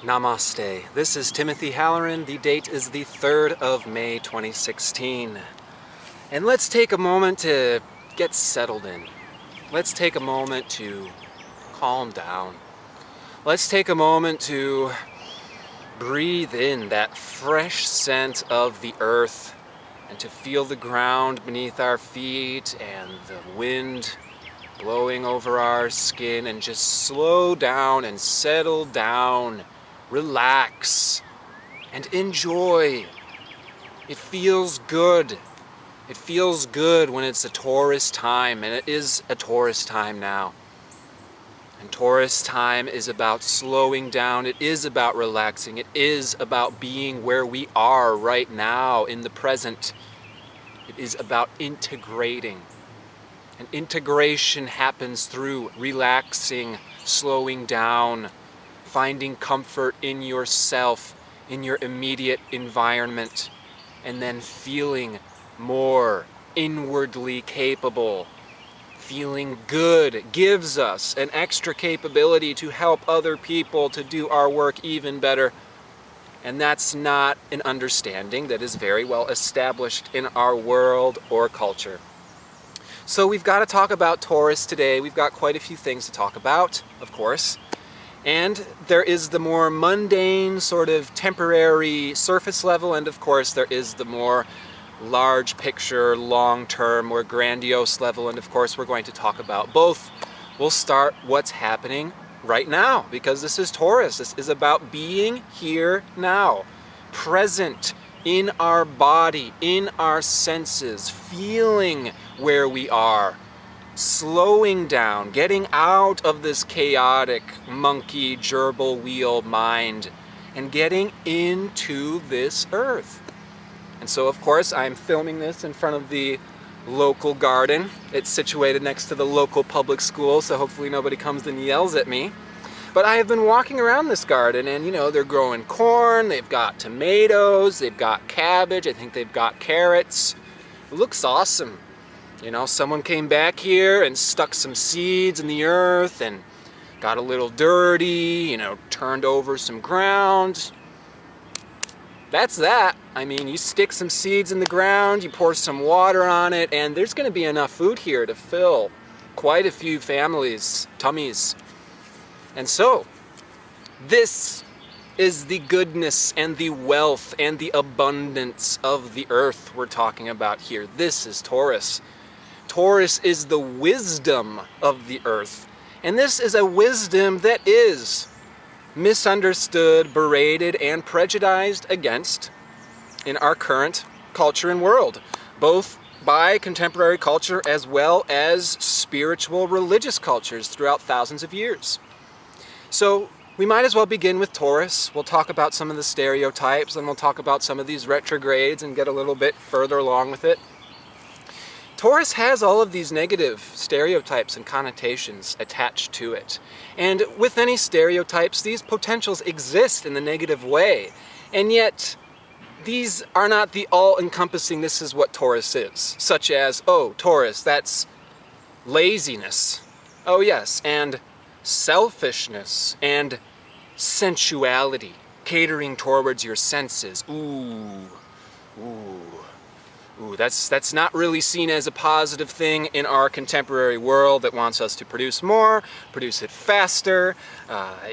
Namaste. This is Timothy Halloran. The date is the 3rd of May 2016. And let's take a moment to get settled in. Let's take a moment to calm down. Let's take a moment to breathe in that fresh scent of the earth and to feel the ground beneath our feet and the wind blowing over our skin, and just slow down and settle down. Relax and enjoy. It feels good. It feels good when it's a Taurus time, and it is a Taurus time now. And Taurus time is about slowing down. It is about relaxing. It is about being where we are right now in the present. It is about integrating. And integration happens through relaxing, slowing down, finding comfort in yourself, in your immediate environment, and then feeling more inwardly capable. Feeling good gives us an extra capability to help other people to do our work even better. And that's not an understanding that is very well established in our world or culture. So we've got to talk about Taurus today. We've got quite a few things to talk about, of course. And there is the more mundane, sort of temporary surface level, and of course there is the more large picture, long-term, more grandiose level, and of course we're going to talk about both. We'll start what's happening right now, because this is Taurus. This is about being here now, present in our body, in our senses, feeling where we are, slowing down, getting out of this chaotic monkey gerbil wheel mind and getting into this earth. And so of course I'm filming this in front of the local garden. It's situated next to the local public school, so hopefully nobody comes and yells at me. But I have been walking around this garden, and you know, they're growing corn, they've got tomatoes, they've got cabbage, I think they've got carrots. It looks awesome. You know, someone came back here and stuck some seeds in the earth and got a little dirty, you know, turned over some ground. That's that. I mean, you stick some seeds in the ground, you pour some water on it, and there's going to be enough food here to fill quite a few families' tummies. And so, this is the goodness and the wealth and the abundance of the earth we're talking about here. This is Taurus. Taurus is the wisdom of the earth. And this is a wisdom that is misunderstood, berated, and prejudiced against in our current culture and world, both by contemporary culture as well as spiritual religious cultures throughout thousands of years. So we might as well begin with Taurus. We'll talk about some of the stereotypes, and we'll talk about some of these retrogrades and get a little bit further along with it. Taurus has all of these negative stereotypes and connotations attached to it. And with any stereotypes, these potentials exist in the negative way. And yet, these are not the all-encompassing, this is what Taurus is. Such as, oh, Taurus, that's laziness. Oh yes, and selfishness, and sensuality, catering towards your senses. Ooh, that's not really seen as a positive thing in our contemporary world that wants us to produce more, produce it faster,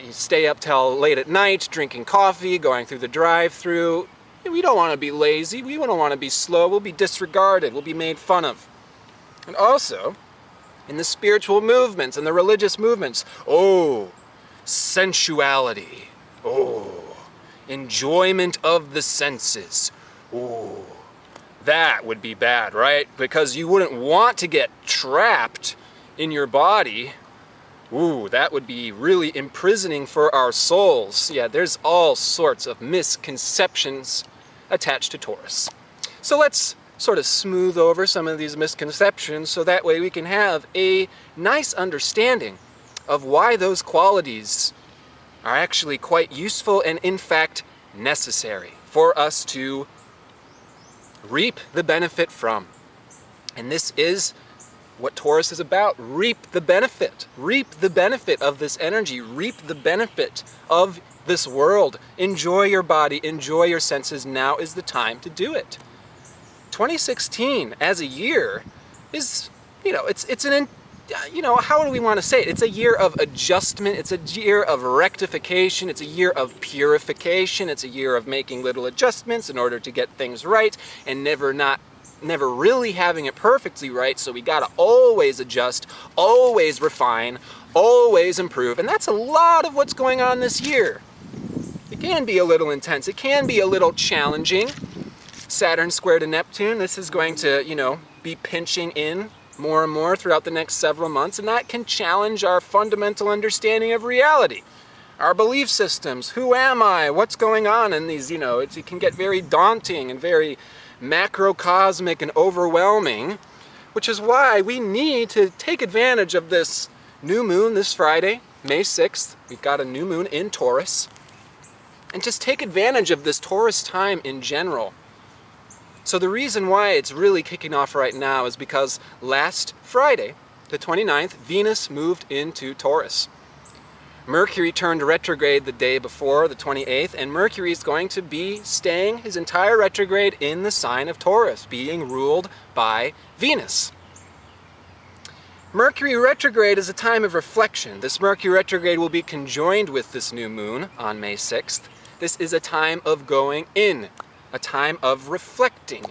you stay up till late at night drinking coffee, going through the drive-thru. We don't want to be lazy, we don't want to be slow, we'll be disregarded, we'll be made fun of. And also, in the spiritual movements and the religious movements, oh, sensuality, oh, enjoyment of the senses, oh. That would be bad, right? Because you wouldn't want to get trapped in your body. Ooh, that would be really imprisoning for our souls. Yeah, there's all sorts of misconceptions attached to Taurus. So let's sort of smooth over some of these misconceptions so that way we can have a nice understanding of why those qualities are actually quite useful and in fact necessary for us to reap the benefit from. And this is what Taurus is about. Reap the benefit. Reap the benefit of this energy. Reap the benefit of this world. Enjoy your body. Enjoy your senses. Now is the time to do it. 2016 as a year is, it's an, how do we want to say it? It's a year of adjustment. It's a year of rectification. It's a year of purification. It's a year of making little adjustments in order to get things right and never really having it perfectly right. So we got to always adjust, always refine, always improve. And that's a lot of what's going on this year. It can be a little intense. It can be a little challenging. Saturn square to Neptune. This is going to, be pinching in more and more throughout the next several months. And that can challenge our fundamental understanding of reality. Our belief systems. Who am I? What's going on in these, it can get very daunting and very macrocosmic and overwhelming, which is why we need to take advantage of this new moon this Friday, May 6th. We've got a new moon in Taurus. And just take advantage of this Taurus time in general. So the reason why it's really kicking off right now is because last Friday, the 29th, Venus moved into Taurus. Mercury turned retrograde the day before, the 28th, and Mercury is going to be staying his entire retrograde in the sign of Taurus, being ruled by Venus. Mercury retrograde is a time of reflection. This Mercury retrograde will be conjoined with this new moon on May 6th. This is a time of going in, a time of reflecting.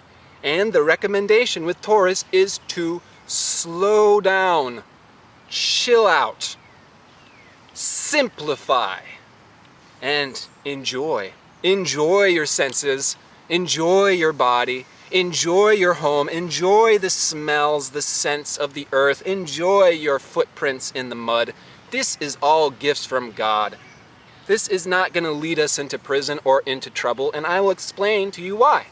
And the recommendation with Taurus is to slow down, chill out, simplify, and enjoy. Enjoy your senses, enjoy your body, enjoy your home, enjoy the smells, the scents of the earth, enjoy your footprints in the mud. This is all gifts from God. This is not going to lead us into prison or into trouble, and I will explain to you why.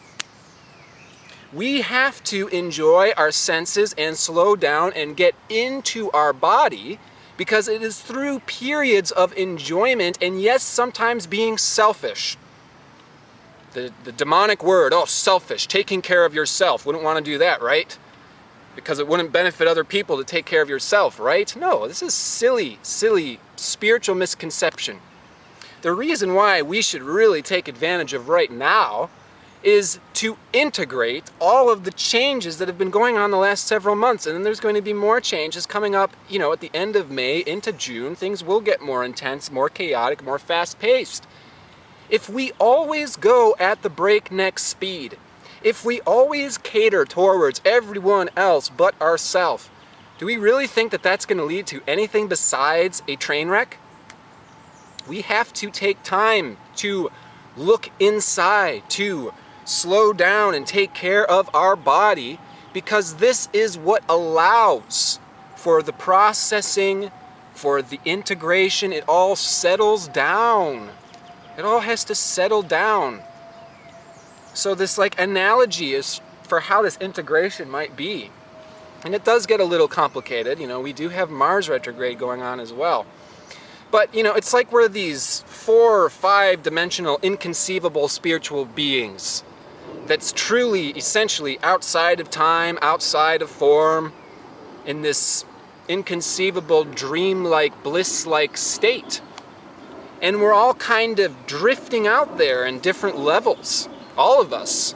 We have to enjoy our senses and slow down and get into our body, because it is through periods of enjoyment and, yes, sometimes being selfish. The demonic word, selfish, taking care of yourself. Wouldn't want to do that, right? Because it wouldn't benefit other people to take care of yourself, right? No, this is silly spiritual misconception. The reason why we should really take advantage of right now is to integrate all of the changes that have been going on the last several months. And then there's going to be more changes coming up, at the end of May into June. Things will get more intense, more chaotic, more fast-paced. If we always go at the breakneck speed, if we always cater towards everyone else but ourselves, do we really think that that's going to lead to anything besides a train wreck? We have to take time to look inside, to slow down and take care of our body, because this is what allows for the processing, for the integration. It all settles down. It all has to settle down. So this analogy is for how this integration might be. And it does get a little complicated. We do have Mars retrograde going on as well. But, it's like we're these 4 or 5 dimensional inconceivable spiritual beings that's truly, essentially outside of time, outside of form, in this inconceivable dream-like, bliss-like state. And we're all kind of drifting out there in different levels, all of us.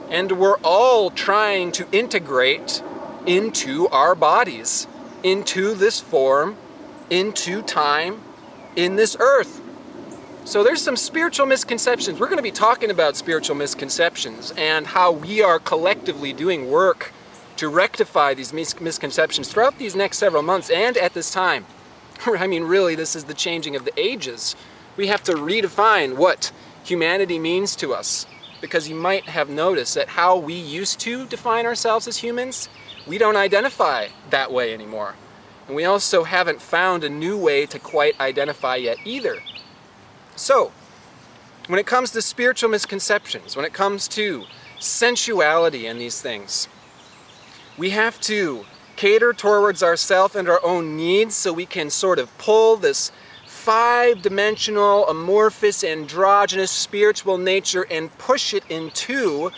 And we're all trying to integrate into our bodies, into this form, into time, in this earth. So there's some spiritual misconceptions. We're going to be talking about spiritual misconceptions and how we are collectively doing work to rectify these misconceptions throughout these next several months and at this time. I mean, really, this is the changing of the ages. We have to redefine what humanity means to us, because you might have noticed that how we used to define ourselves as humans, we don't identify that way anymore. And we also haven't found a new way to quite identify yet either. So, when it comes to spiritual misconceptions, when it comes to sensuality and these things, we have to cater towards ourselves and our own needs so we can sort of pull this 5-dimensional, amorphous, androgynous spiritual nature and push it into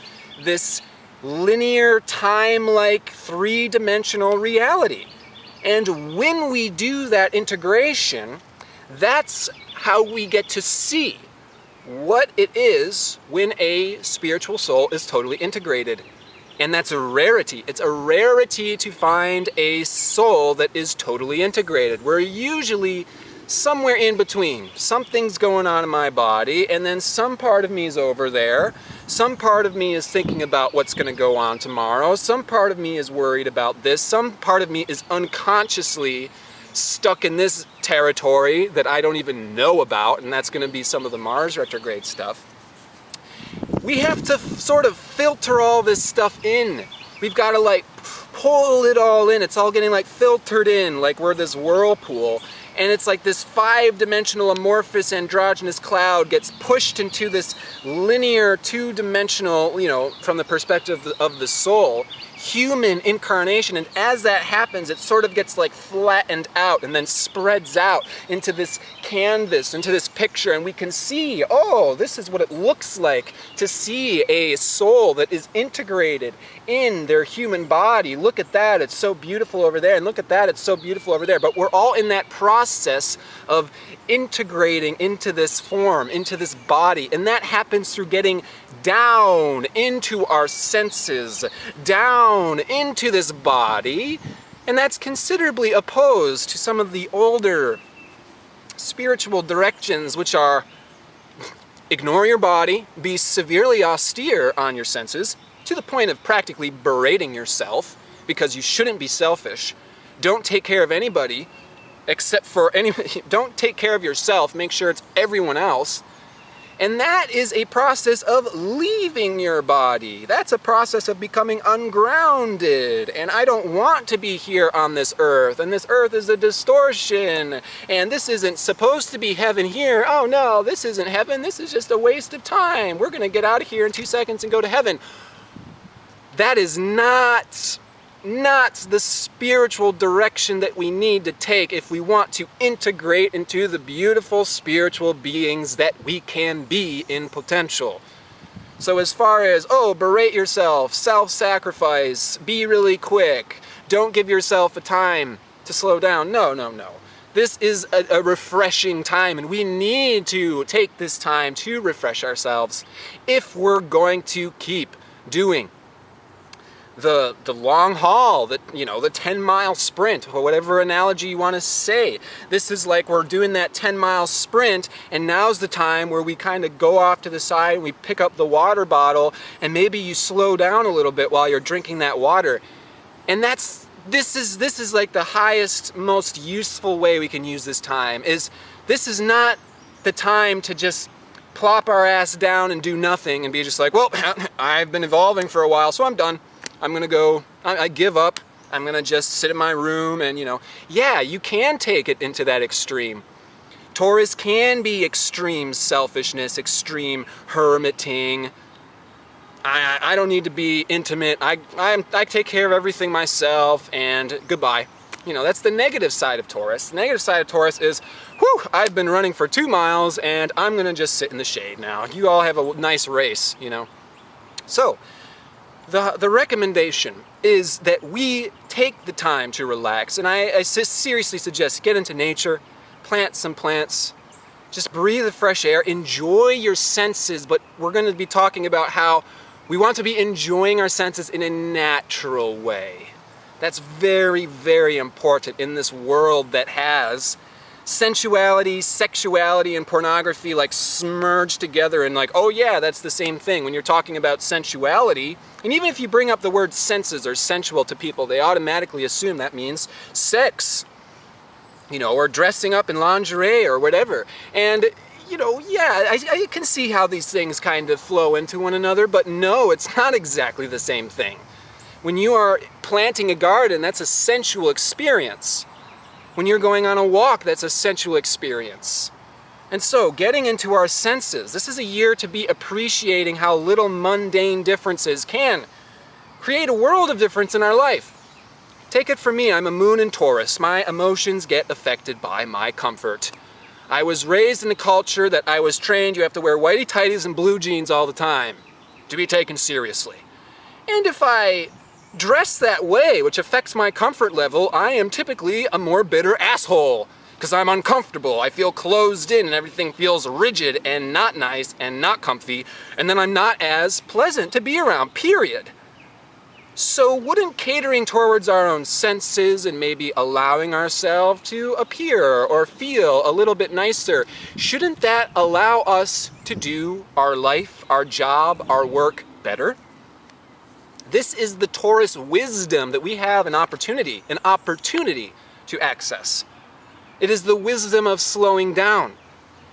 this linear, time-like, three-dimensional reality. And when we do that integration, that's how we get to see what it is when a spiritual soul is totally integrated. And that's a rarity. It's a rarity to find a soul that is totally integrated. We're usually somewhere in between. Something's going on in my body, and then some part of me is over there. Some part of me is thinking about what's going to go on tomorrow. Some part of me is worried about this. Some part of me is unconsciously stuck in this territory that I don't even know about, and that's going to be some of the Mars retrograde stuff. We have to sort of filter all this stuff in. We've got to like pull it all in. It's all getting like filtered in, like we're this whirlpool. And it's like this five-dimensional amorphous androgynous cloud gets pushed into this linear two-dimensional, you know, from the perspective of the soul, human incarnation. And as that happens, it sort of gets like flattened out and then spreads out into this canvas, into this picture. And we can see, oh, this is what it looks like to see a soul that is integrated in their human body. Look at that, it's so beautiful over there. And look at that, it's so beautiful over there. But we're all in that process of integrating into this form, into this body. And that happens through getting down into our senses, down into this body. And that's considerably opposed to some of the older spiritual directions, which are ignore your body, be severely austere on your senses, to the point of practically berating yourself because you shouldn't be selfish. Don't take care of anybody except for don't take care of yourself, make sure it's everyone else. And that is a process of leaving your body. That's a process of becoming ungrounded. And I don't want to be here on this earth. And this earth is a distortion. And this isn't supposed to be heaven here. Oh no, this isn't heaven. This is just a waste of time. We're going to get out of here in 2 seconds and go to heaven. That is not the spiritual direction that we need to take if we want to integrate into the beautiful spiritual beings that we can be in potential. So as far as, oh, berate yourself, self-sacrifice, be really quick, don't give yourself a time to slow down. No. This is a refreshing time, and we need to take this time to refresh ourselves if we're going to keep doing the long haul, the 10-mile sprint, or whatever analogy you want to say. This is like we're doing that 10-mile sprint, and now's the time where we kind of go off to the side and we pick up the water bottle, and maybe you slow down a little bit while you're drinking that water. And this is like the highest, most useful way we can use this time. This is not the time to just plop our ass down and do nothing and be just like, well, I've been evolving for a while, so I'm done. I'm gonna go, I give up, I'm gonna just sit in my room and, yeah, you can take it into that extreme. Taurus can be extreme selfishness, extreme hermiting. I don't need to be intimate, I take care of everything myself and goodbye. That's the negative side of Taurus. The negative side of Taurus is, whew, I've been running for 2 miles and I'm gonna just sit in the shade now. You all have a nice race, So, the recommendation is that we take the time to relax, and I seriously suggest get into nature, plant some plants, just breathe the fresh air, enjoy your senses, but we're going to be talking about how we want to be enjoying our senses in a natural way. That's very, very important in this world that has sensuality, sexuality, and pornography like smerged together and like, oh yeah, that's the same thing. When you're talking about sensuality, and even if you bring up the word senses or sensual to people, they automatically assume that means sex, or dressing up in lingerie or whatever. And yeah, I can see how these things kind of flow into one another, but no, it's not exactly the same thing. When you are planting a garden, that's a sensual experience. When you're going on a walk, that's a sensual experience. And so, getting into our senses, this is a year to be appreciating how little mundane differences can create a world of difference in our life. Take it from me, I'm a moon in Taurus. My emotions get affected by my comfort. I was raised in a culture that I was trained you have to wear whitey tighties and blue jeans all the time to be taken seriously. And if I dress that way, which affects my comfort level, I am typically a more bitter asshole. Because I'm uncomfortable, I feel closed in, and everything feels rigid and not nice and not comfy, and then I'm not as pleasant to be around, period. So wouldn't catering towards our own senses and maybe allowing ourselves to appear or feel a little bit nicer, shouldn't that allow us to do our life, our job, our work better? This is the Taurus wisdom that we have an opportunity to access. It is the wisdom of slowing down.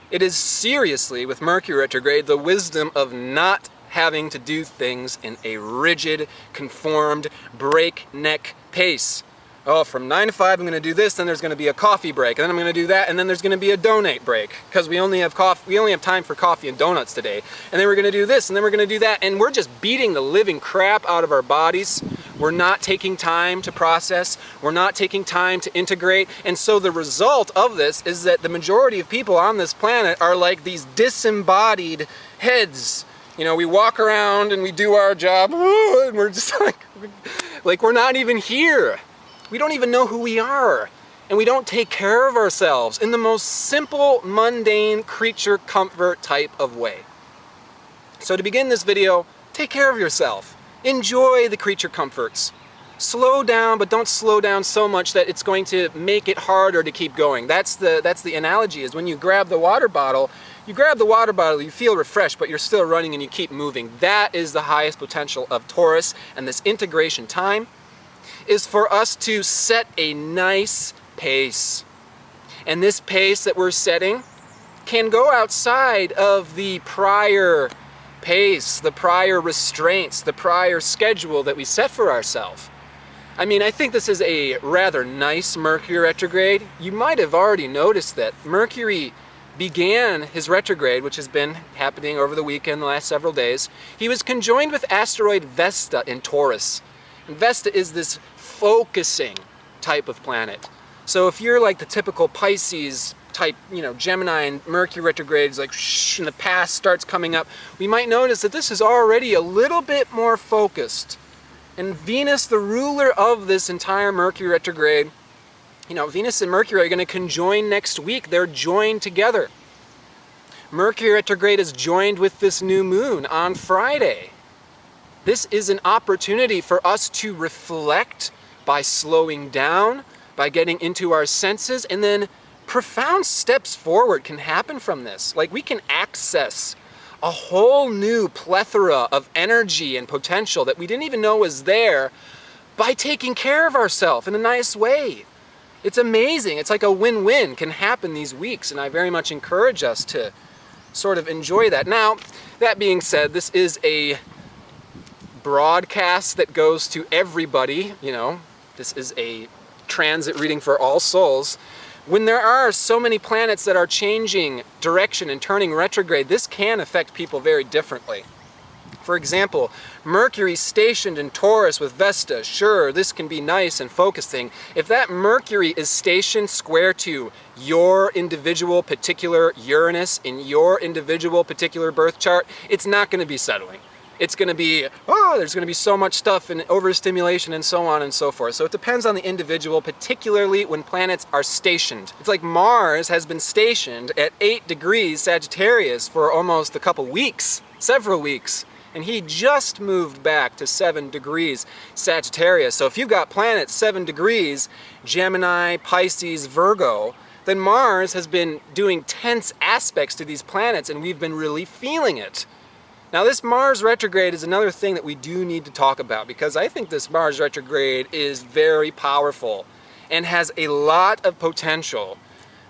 It is seriously, with Mercury retrograde, the wisdom of not having to do things in a rigid, conformed, breakneck pace. Oh, from 9 to 5 I'm going to do this, then there's going to be a coffee break, and then I'm going to do that, and then there's going to be a donate break, because we only have time for coffee and donuts today. And then we're going to do this, and then we're going to do that, and we're just beating the living crap out of our bodies. We're not taking time to process, we're not taking time to integrate, and so the result of this is that the majority of people on this planet are like these disembodied heads. You know, we walk around and we do our job, and we're just like we're not even here. We don't even know who we are, and we don't take care of ourselves in the most simple, mundane, creature comfort type of way. So to begin this video, take care of yourself. Enjoy the creature comforts. Slow down, but don't slow down so much that it's going to make it harder to keep going. That's the analogy, is when you grab the water bottle, you feel refreshed, but you're still running and you keep moving. That is the highest potential of Taurus, and this integration time is for us to set a nice pace. And this pace that we're setting can go outside of the prior pace, the prior restraints, the prior schedule that we set for ourselves. I mean, I think this is a rather nice Mercury retrograde. You might have already noticed that Mercury began his retrograde, which has been happening over the weekend, the last several days. He was conjoined with asteroid Vesta in Taurus. And Vesta is this focusing type of planet. So if you're like the typical Pisces type, Gemini and Mercury retrograde is like shh, and the past starts coming up, we might notice that this is already a little bit more focused. And Venus, the ruler of this entire Mercury retrograde, Venus and Mercury are going to conjoin next week. They're joined together. Mercury retrograde is joined with this new moon on Friday. This is an opportunity for us to reflect by slowing down, by getting into our senses, and then profound steps forward can happen from this. Like, we can access a whole new plethora of energy and potential that we didn't even know was there by taking care of ourselves in a nice way. It's amazing. It's like a win-win can happen these weeks, and I very much encourage us to sort of enjoy that. Now, that being said, this is a broadcast that goes to everybody, this is a transit reading for all souls. When there are so many planets that are changing direction and turning retrograde, this can affect people very differently. For example, Mercury stationed in Taurus with Vesta, sure, this can be nice and focusing. If that Mercury is stationed square to your individual particular Uranus in your individual particular birth chart, it's not going to be settling. It's going to be, there's going to be so much stuff and overstimulation and so on and so forth. So it depends on the individual, particularly when planets are stationed. It's like Mars has been stationed at 8 degrees Sagittarius for almost a couple weeks, several weeks. And he just moved back to 7 degrees Sagittarius. So if you've got planets 7 degrees, Gemini, Pisces, Virgo, then Mars has been doing tense aspects to these planets, and we've been really feeling it. Now, this Mars retrograde is another thing that we do need to talk about, because I think this Mars retrograde is very powerful and has a lot of potential.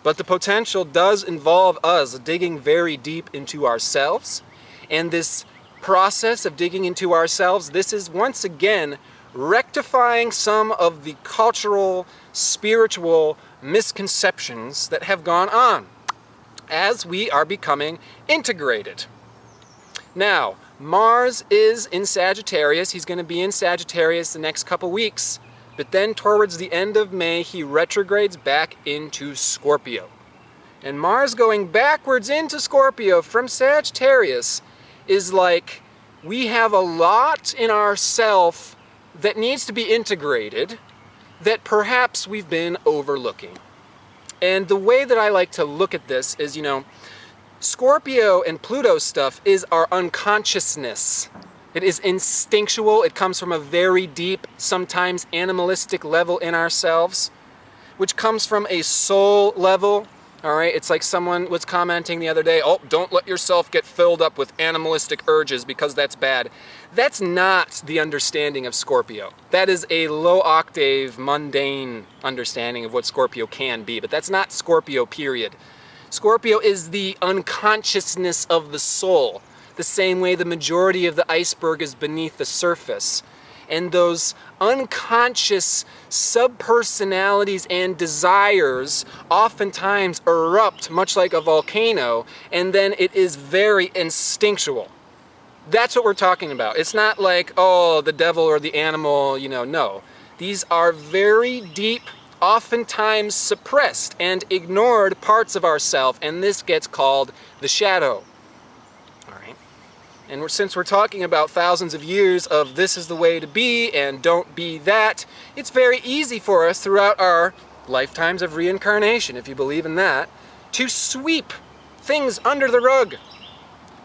But the potential does involve us digging very deep into ourselves. And this process of digging into ourselves, this is once again rectifying some of the cultural, spiritual misconceptions that have gone on as we are becoming integrated. Now, Mars is in Sagittarius. He's going to be in Sagittarius the next couple weeks. But then towards the end of May, he retrogrades back into Scorpio. And Mars going backwards into Scorpio from Sagittarius is like We have a lot in ourself that needs to be integrated that perhaps we've been overlooking. And the way that I like to look at this is, Scorpio and Pluto stuff is our unconsciousness. It is instinctual. It comes from a very deep, sometimes animalistic level in ourselves, which comes from a soul level. All right, it's like someone was commenting the other day, oh, don't let yourself get filled up with animalistic urges because that's bad. That's not the understanding of Scorpio. That is a low octave, mundane understanding of what Scorpio can be, but that's not Scorpio, period. Scorpio is the unconsciousness of the soul, the same way the majority of the iceberg is beneath the surface. And those unconscious subpersonalities and desires oftentimes erupt much like a volcano, and then it is very instinctual. That's what we're talking about. It's not like, oh, the devil or the animal, no. These are very deep, oftentimes suppressed and ignored parts of ourself, and this gets called the shadow. And since we're talking about thousands of years of this is the way to be and don't be that, it's very easy for us throughout our lifetimes of reincarnation, if you believe in that, to sweep things under the rug.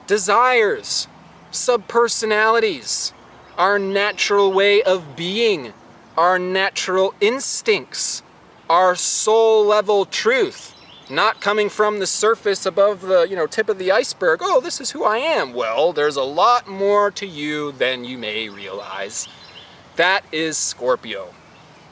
Desires, subpersonalities, our natural way of being, our natural instincts, our soul level truth. Not coming from the surface above the, tip of the iceberg. Oh, this is who I am. Well, there's a lot more to you than you may realize. That is Scorpio.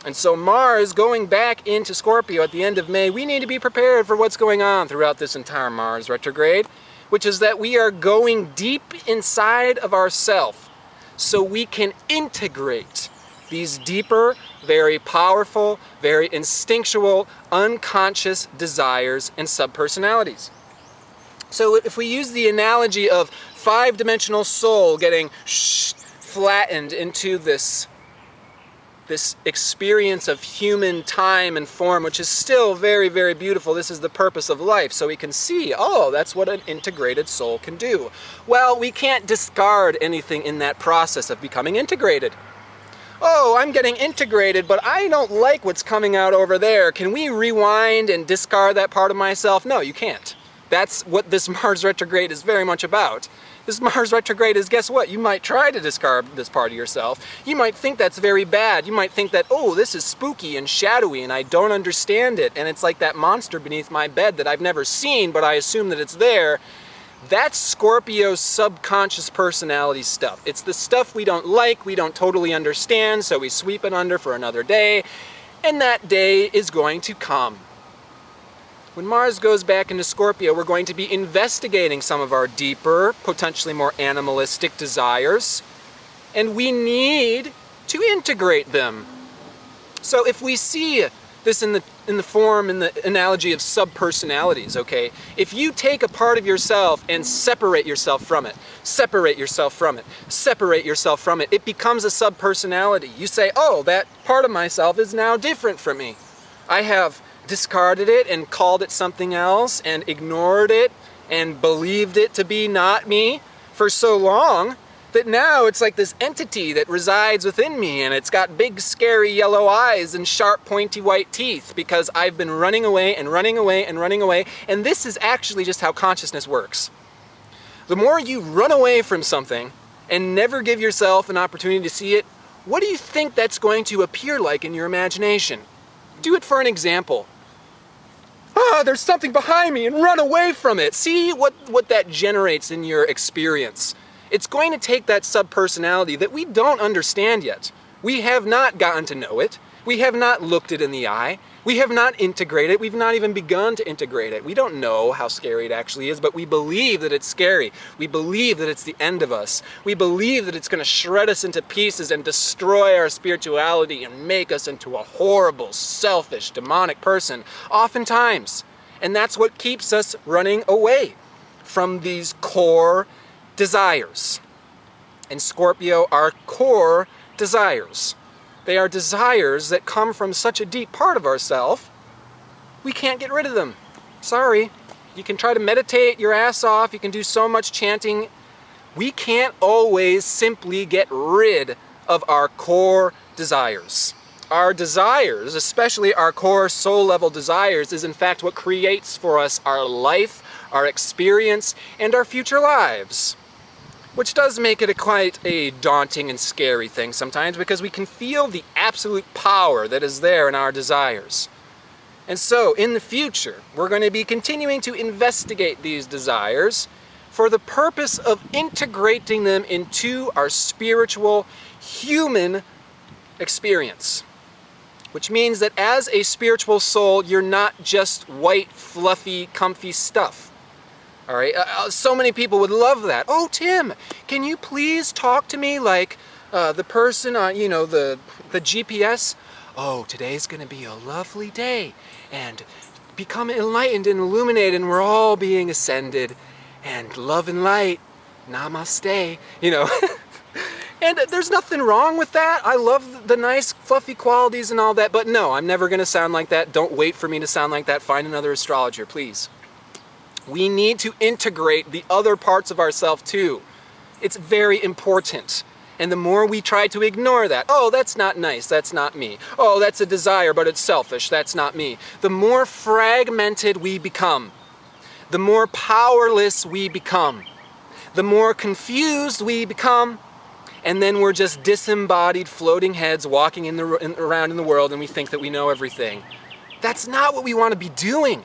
And so Mars going back into Scorpio at the end of May, we need to be prepared for what's going on throughout this entire Mars retrograde, which is that we are going deep inside of ourselves so we can integrate these deeper, very powerful, very instinctual, unconscious desires and subpersonalities. So if we use the analogy of five-dimensional soul getting flattened into this experience of human time and form, which is still very, very beautiful. This is the purpose of life. So we can see, oh, that's what an integrated soul can do. Well, we can't discard anything in that process of becoming integrated. Oh, I'm getting integrated, but I don't like what's coming out over there. Can we rewind and discard that part of myself? No, you can't. That's what this Mars retrograde is very much about. This Mars retrograde is, guess what? You might try to discard this part of yourself. You might think that's very bad. You might think that, oh, this is spooky and shadowy and I don't understand it. And it's like that monster beneath my bed that I've never seen, but I assume that it's there. That's Scorpio's subconscious personality stuff. It's the stuff we don't like, we don't totally understand, so we sweep it under for another day, and that day is going to come. When Mars goes back into Scorpio, we're going to be investigating some of our deeper, potentially more animalistic desires, and we need to integrate them. So if we see this in the analogy of subpersonalities, okay? If you take a part of yourself and separate yourself from it, separate yourself from it, separate yourself from it, it becomes a subpersonality. You say, oh, that part of myself is now different from me. I have discarded it and called it something else and ignored it and believed it to be not me for so long that now it's like this entity that resides within me, and it's got big scary yellow eyes and sharp pointy white teeth because I've been running away and running away and running away. And this is actually just how consciousness works. The more you run away from something and never give yourself an opportunity to see it, what do you think that's going to appear like in your imagination? Do it for an example. Ah, there's something behind me, and run away from it. See what that generates in your experience. It's going to take that subpersonality that we don't understand yet. We have not gotten to know it. We have not looked it in the eye. We have not integrated it. We've not even begun to integrate it. We don't know how scary it actually is, but we believe that it's scary. We believe that it's the end of us. We believe that it's going to shred us into pieces and destroy our spirituality and make us into a horrible, selfish, demonic person, oftentimes. And that's what keeps us running away from these core desires. And Scorpio are core desires. They are desires that come from such a deep part of ourself, we can't get rid of them. Sorry. You can try to meditate your ass off, you can do so much chanting we can't always simply get rid of our core desires. Our desires, especially our core soul level desires, is in fact what creates for us our life, our experience, and our future lives. Which does make it quite a daunting and scary thing sometimes, because we can feel the absolute power that is there in our desires. And so, in the future, we're going to be continuing to investigate these desires for the purpose of integrating them into our spiritual, human experience. Which means that as a spiritual soul, you're not just white, fluffy, comfy stuff. All right, so many people would love that. Oh, Tim, can you please talk to me like the person on, the GPS? Oh, today's going to be a lovely day, and become enlightened and illuminated, and we're all being ascended, and love and light, namaste, And there's nothing wrong with that. I love the nice, fluffy qualities and all that, but no, I'm never going to sound like that. Don't wait for me to sound like that. Find another astrologer, please. We need to integrate the other parts of ourselves too. It's very important. And the more we try to ignore that, oh, that's not nice, that's not me. Oh, that's a desire, but it's selfish, that's not me. The more fragmented we become, the more powerless we become, the more confused we become, and then we're just disembodied floating heads walking around in the world, and we think that we know everything. That's not what we want to be doing.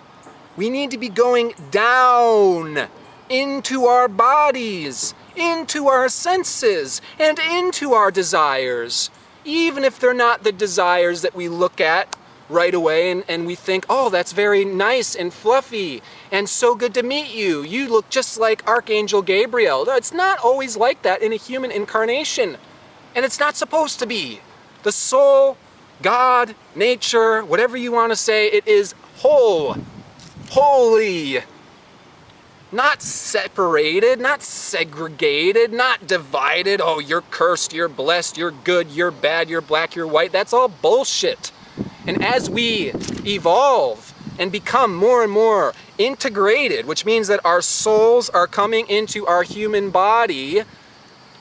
We need to be going down into our bodies, into our senses, and into our desires. Even if they're not the desires that we look at right away and we think, oh, that's very nice and fluffy and so good to meet you. You look just like Archangel Gabriel. No, it's not always like that in a human incarnation. And it's not supposed to be. The soul, God, nature, whatever you want to say, it is whole. Holy, not separated, not segregated, not divided. Oh, you're cursed, you're blessed, you're good, you're bad, you're black, you're white. That's all bullshit. And as we evolve and become more and more integrated, which means that our souls are coming into our human body,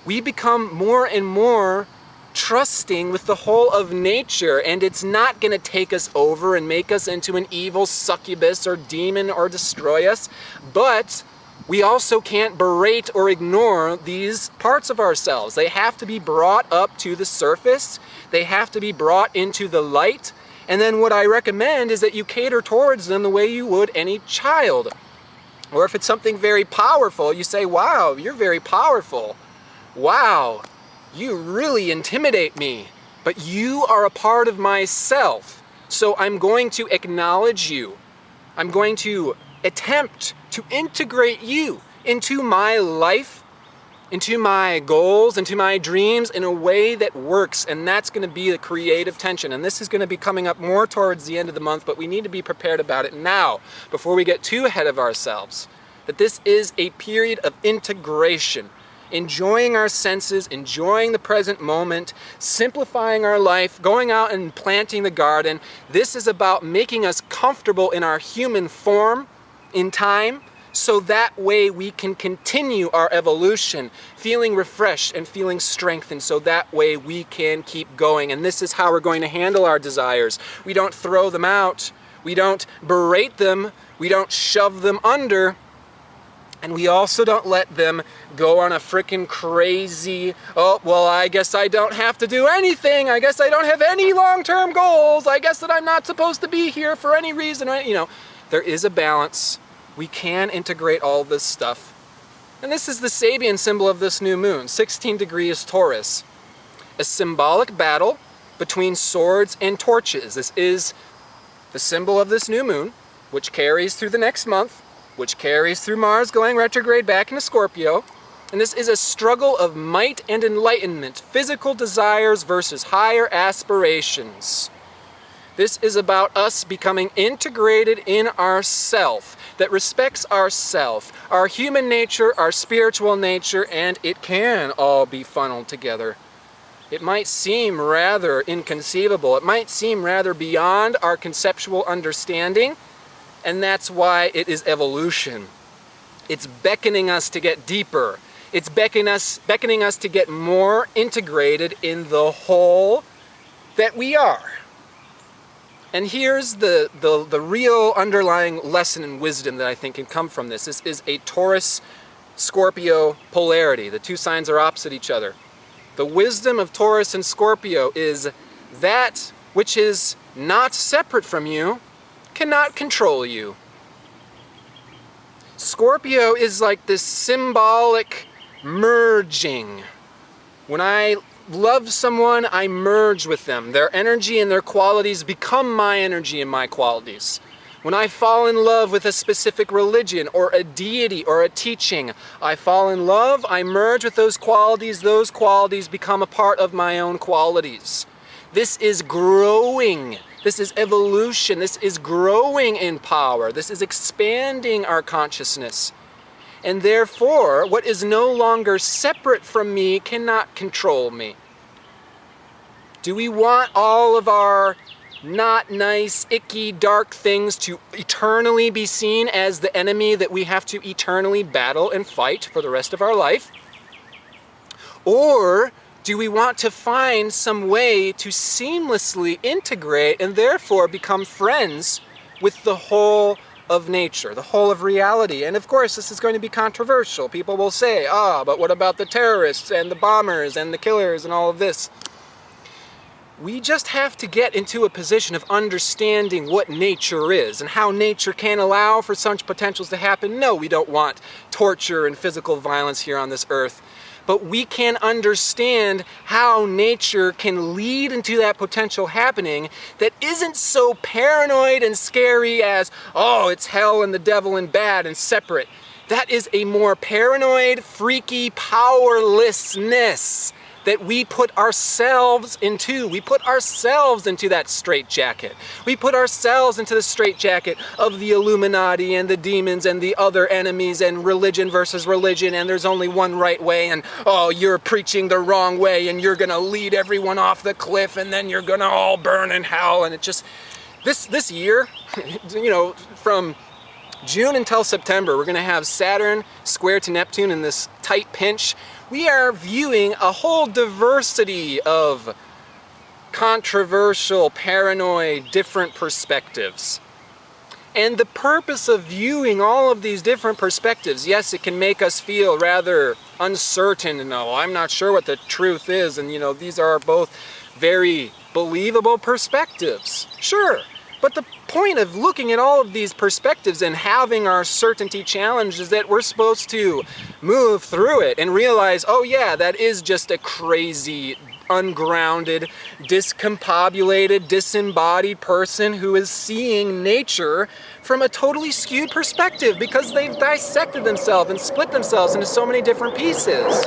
we become more and more trusting with the whole of nature, and it's not going to take us over and make us into an evil succubus or demon or destroy us, but we also can't berate or ignore these parts of ourselves. They have to be brought up to the surface, they have to be brought into the light, and then what I recommend is that you cater towards them the way you would any child. Or if it's something very powerful, you say, wow, you're very powerful. Wow, you really intimidate me, but you are a part of myself. So I'm going to acknowledge you. I'm going to attempt to integrate you into my life, into my goals, into my dreams in a way that works. And that's going to be the creative tension. And this is going to be coming up more towards the end of the month, but we need to be prepared about it now before we get too ahead of ourselves. That this is a period of integration. Enjoying our senses, enjoying the present moment, simplifying our life, going out and planting the garden. This is about making us comfortable in our human form in time, so that way we can continue our evolution, feeling refreshed and feeling strengthened, so that way we can keep going. And this is how we're going to handle our desires. We don't throw them out, we don't berate them, we don't shove them under, and we also don't let them go on a frickin' crazy, oh, well, I guess I don't have to do anything. I guess I don't have any long-term goals. I guess that I'm not supposed to be here for any reason. There is a balance. We can integrate all this stuff. And this is the Sabian symbol of this new moon, 16 degrees Taurus. A symbolic battle between swords and torches. This is the symbol of this new moon, which carries through the next month, which carries through Mars going retrograde back into Scorpio. And this is a struggle of might and enlightenment, physical desires versus higher aspirations. This is about us becoming integrated in ourself, that respects ourself, our human nature, our spiritual nature, and it can all be funneled together. It might seem rather inconceivable. It might seem rather beyond our conceptual understanding, and that's why it is evolution. It's beckoning us to get deeper. It's beckoning us to get more integrated in the whole that we are. And here's the real underlying lesson and wisdom that I think can come from this. This is a Taurus Scorpio polarity. The two signs are opposite each other. The wisdom of Taurus and Scorpio is that which is not separate from you cannot control you. Scorpio is like this symbolic merging. When I love someone, I merge with them. Their energy and their qualities become my energy and my qualities. When I fall in love with a specific religion or a deity or a teaching, I fall in love, I merge with those qualities become a part of my own qualities. This is growing. This is evolution. This is growing in power. This is expanding our consciousness. And therefore, what is no longer separate from me cannot control me. Do we want all of our not nice, icky, dark things to eternally be seen as the enemy that we have to eternally battle and fight for the rest of our life? Or do we want to find some way to seamlessly integrate and therefore become friends with the whole of nature, the whole of reality? And of course, this is going to be controversial. People will say, but what about the terrorists and the bombers and the killers and all of this? We just have to get into a position of understanding what nature is and how nature can allow for such potentials to happen. No, we don't want torture and physical violence here on this earth. But we can understand how nature can lead into that potential happening that isn't so paranoid and scary as, it's hell and the devil and bad and separate. That is a more paranoid, freaky powerlessness that we put ourselves into. We put ourselves into that straitjacket. We put ourselves into the straitjacket of the Illuminati and the demons and the other enemies and religion versus religion, and there's only one right way, and you're preaching the wrong way and you're gonna lead everyone off the cliff and then you're gonna all burn in hell. And it just, this year, from June until September, we're gonna have Saturn square to Neptune in this tight pinch. We are viewing a whole diversity of controversial, paranoid, different perspectives. And the purpose of viewing all of these different perspectives, yes, it can make us feel rather uncertain and I'm not sure what the truth is, and these are both very believable perspectives. Sure. But the point of looking at all of these perspectives and having our certainty challenged is that we're supposed to move through it and realize, that is just a crazy, ungrounded, discombobulated, disembodied person who is seeing nature from a totally skewed perspective because they've dissected themselves and split themselves into so many different pieces.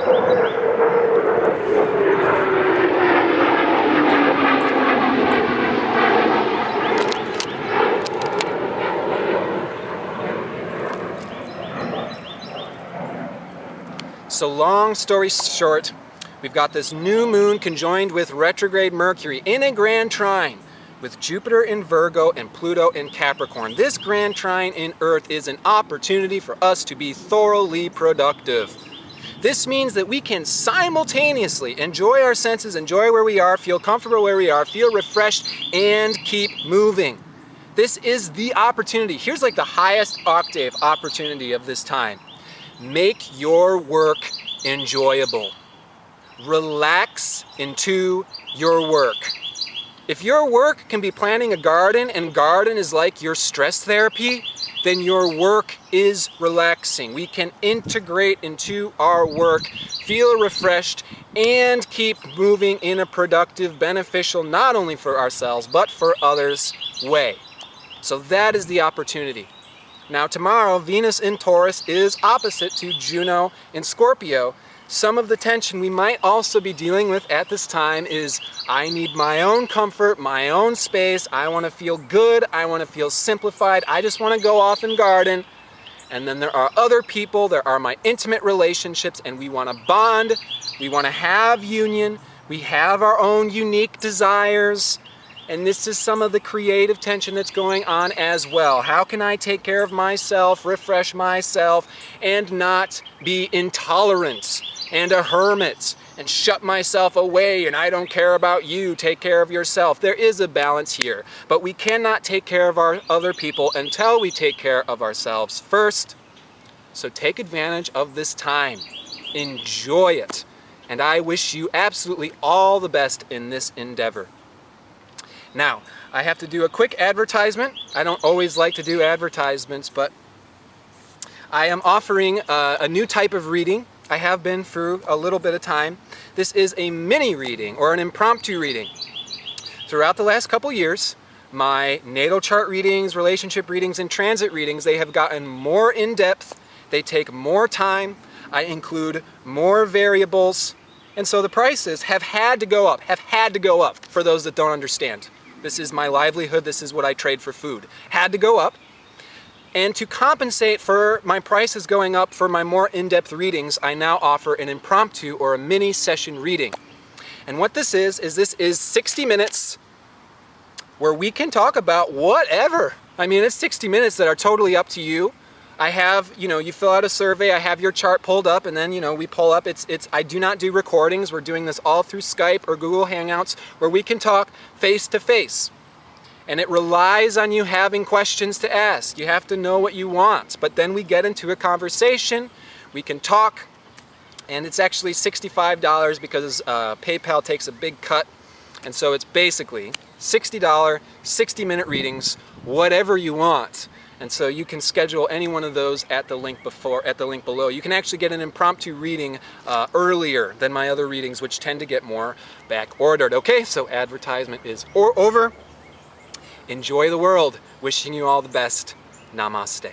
So long story short, we've got this new moon conjoined with retrograde Mercury in a grand trine with Jupiter in Virgo and Pluto in Capricorn. This grand trine in Earth is an opportunity for us to be thoroughly productive. This means that we can simultaneously enjoy our senses, enjoy where we are, feel comfortable where we are, feel refreshed, and keep moving. This is the opportunity. Here's like the highest octave opportunity of this time. Make your work enjoyable. Relax into your work. If your work can be planting a garden and garden is like your stress therapy, then your work is relaxing. We can integrate into our work, feel refreshed, and keep moving in a productive, beneficial, not only for ourselves, but for others way. So that is the opportunity. Now tomorrow, Venus in Taurus is opposite to Juno in Scorpio. Some of the tension we might also be dealing with at this time is I need my own comfort, my own space. I want to feel good. I want to feel simplified. I just want to go off and garden. And then there are other people. There are my intimate relationships, and we want to bond. We want to have union. We have our own unique desires. And this is some of the creative tension that's going on as well. How can I take care of myself, refresh myself, and not be intolerant and a hermit and shut myself away and I don't care about you, take care of yourself? There is a balance here, but we cannot take care of our other people until we take care of ourselves first. So take advantage of this time. Enjoy it. And I wish you absolutely all the best in this endeavor. Now, I have to do a quick advertisement. I don't always like to do advertisements, but I am offering a new type of reading. I have been through a little bit of time. This is a mini reading or an impromptu reading. Throughout the last couple years, my natal chart readings, relationship readings, and transit readings, they have gotten more in-depth. They take more time. I include more variables. And so the prices have had to go up for those that don't understand. This is my livelihood. This is what I trade for food. Had to go up. And to compensate for my prices going up for my more in-depth readings, I now offer an impromptu or a mini session reading. And what this is this is 60 minutes where we can talk about whatever. I mean, it's 60 minutes that are totally up to you. I have, you fill out a survey, I have your chart pulled up, and then, we pull up. I do not do recordings. We're doing this all through Skype or Google Hangouts where we can talk face to face. And it relies on you having questions to ask. You have to know what you want. But then we get into a conversation, we can talk, and it's actually $65 because PayPal takes a big cut. And so it's basically $60, 60-minute readings, whatever you want. And so you can schedule any one of those at the link below. You can actually get an impromptu reading earlier than my other readings, which tend to get more back ordered. Okay, so advertisement is over. Enjoy the world. Wishing you all the best. Namaste.